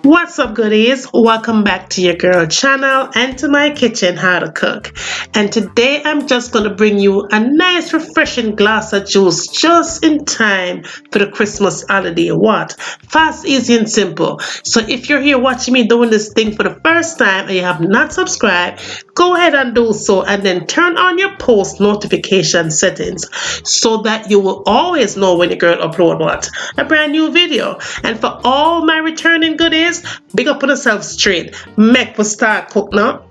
What's up, goodies? Welcome back to your girl channel and to my kitchen, how to cook. And today I'm just going to bring you a nice refreshing glass of juice just in time for the Christmas holiday. What? Fast, easy and simple. So if you're here watching me doing this thing for the first time and you have not subscribed, go ahead and do so, and then turn on your post notification settings so that you will always know when your girl upload what? A brand new video. And for all my returning goodies, big up on yourself straight. Make we start cook now.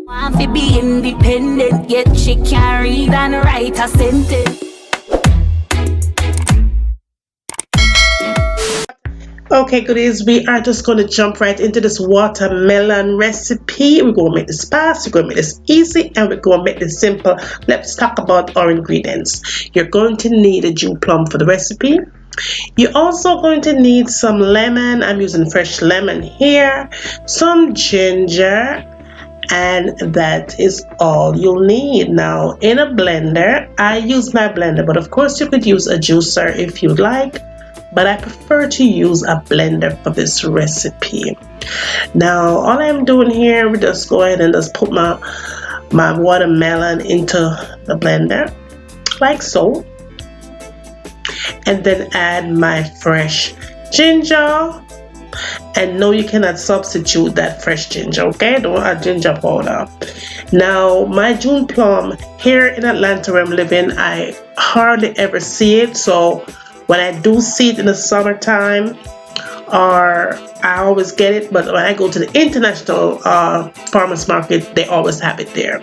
Want to be independent, yet she can't read and write a sentence. Okay, goodies, we are just going to jump right into this watermelon recipe. We're going to make this fast, we're going to make this easy, and we're going to make this simple. Let's talk about our ingredients. You're going to need a June plum for the recipe. You're also going to need some lemon. I'm using fresh lemon here, some ginger, and that is all you'll need. Now, in a blender, I use my blender, but of course you could use a juicer if you'd like, but I prefer to use a blender for this recipe. Now, all I'm doing here, we just go ahead and just put my watermelon into the blender, like so, and then add my fresh ginger. And no, you cannot substitute that fresh ginger, okay? Don't add ginger powder. Now, my June plum here in Atlanta where I'm living, I hardly ever see it, so when I do see it in the summertime, or I always get it, but when I go to the international farmers market, they always have it there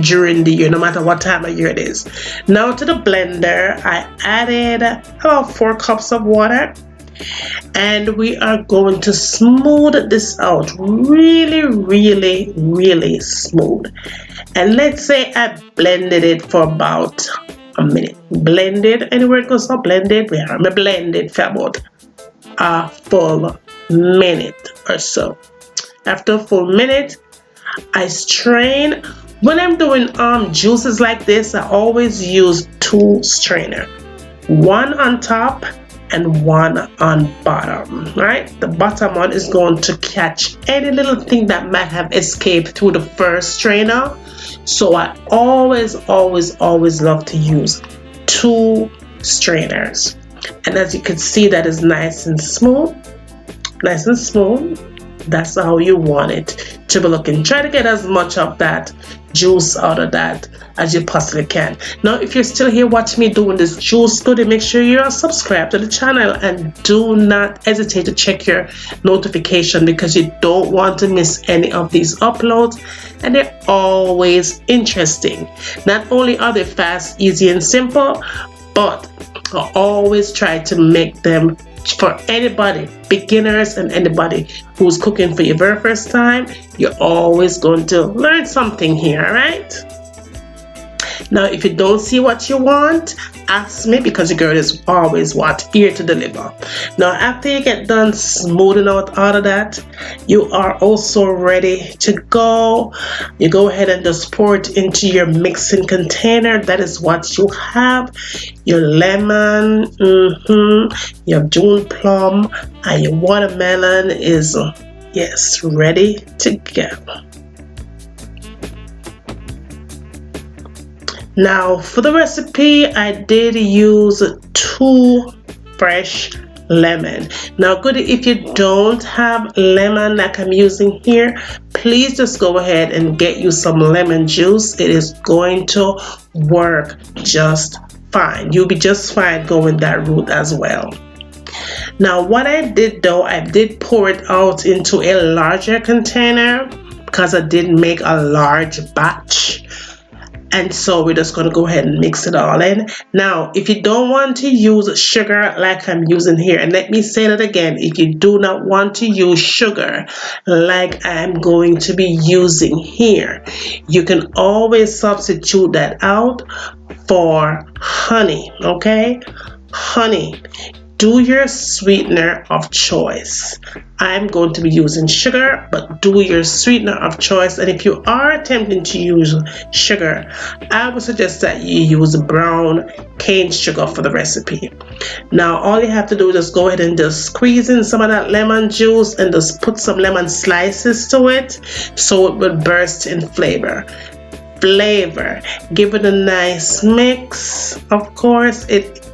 during the year, no matter what time of year it is. Now to the blender, I added about 4 cups of water, and we are going to smooth this out really, really, really smooth. And let's say I blended it for about a minute. Blended, anywhere it goes, not blended. We are blended for about a full minute or so. After a full minute, I strain. When I'm doing juices like this, I always use 2 strainers, one on top and one on bottom. Right, the bottom one is going to catch any little thing that might have escaped through the first strainer. So I always love to use 2 strainers, and as you can see, that is nice and smooth. That's how you want it to be looking. Try to get as much of that juice out of that as you possibly can. Now, if you're still here watching me doing this juice goodie, make sure you are subscribed to the channel and do not hesitate to check your notification, because you don't want to miss any of these uploads, and they're always interesting. Not only are they fast, easy and simple, but I always try to make them for anybody, beginners and anybody who's cooking for your very first time. You're always going to learn something here, all right? Now, if you don't see what you want, ask me, because your girl is always here to deliver. Now, after you get done smoothing out all of that, you are also ready to go. You go ahead and just pour it into your mixing container. That is what you have. Your lemon, your June plum, and your watermelon is, yes, ready to go. Now, for the recipe, I did use 2 fresh lemon. Now, good, if you don't have lemon like I'm using here, please just go ahead and get you some lemon juice. It is going to work just fine. You'll be just fine going that route as well. Now, what I did though, I did pour it out into a larger container because I did make a large batch. And so we're just going to go ahead and mix it all in. Now, if you don't want to use sugar like I'm using here, and let me say that again, if you do not want to use sugar like I'm going to be using here, you can always substitute that out for honey, okay? Honey. Do your sweetener of choice. I'm going to be using sugar, but do your sweetener of choice. And if you are attempting to use sugar, I would suggest that you use brown cane sugar for the recipe. Now all you have to do is just go ahead and just squeeze in some of that lemon juice and just put some lemon slices to it so it will burst in flavor. Give it a nice mix. Of course,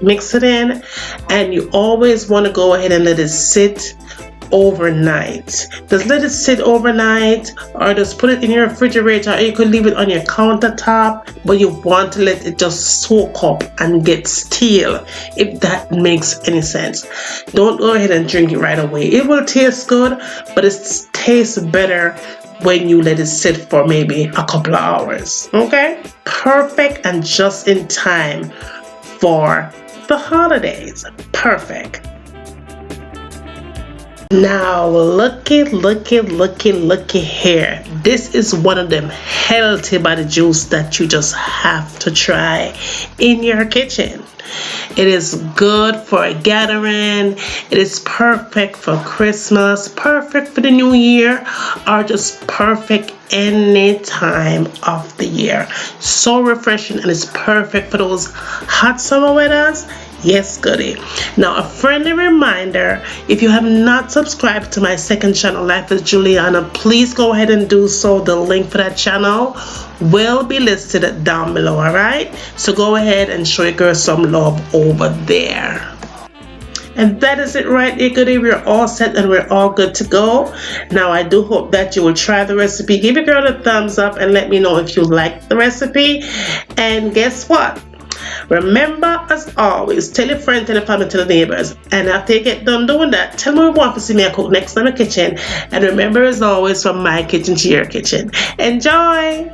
mix it in, and you always want to go ahead and let it sit overnight. Just let it sit overnight, or just put it in your refrigerator, or you could leave it on your countertop, but you want to let it just soak up and get stale, if that makes any sense. Don't go ahead and drink it right away. It will taste good, but it tastes better when you let it sit for maybe a couple of hours. Okay, perfect and just in time for the holidays. Perfect. Now looky here. This is one of them healthy body juice that you just have to try in your kitchen. It is good for a gathering. It is perfect for Christmas, perfect for the new year, or just perfect any time of the year. So refreshing, and it's perfect for those hot summer weathers. Yes, goodie. Now, a friendly reminder, if you have not subscribed to my second channel, Life with Juliana, please go ahead and do so. The link for that channel will be listed down below, alright? So go ahead and show your girl some love over there. And that is it right there, goodie. We're all set and we're all good to go. Now, I do hope that you will try the recipe. Give your girl a thumbs up and let me know if you like the recipe. And guess what? Remember, as always, tell your friends, tell your family, tell the neighbors. And after you get done doing that, tell me what you want to see me cook next in the kitchen. And remember, as always, from my kitchen to your kitchen. Enjoy!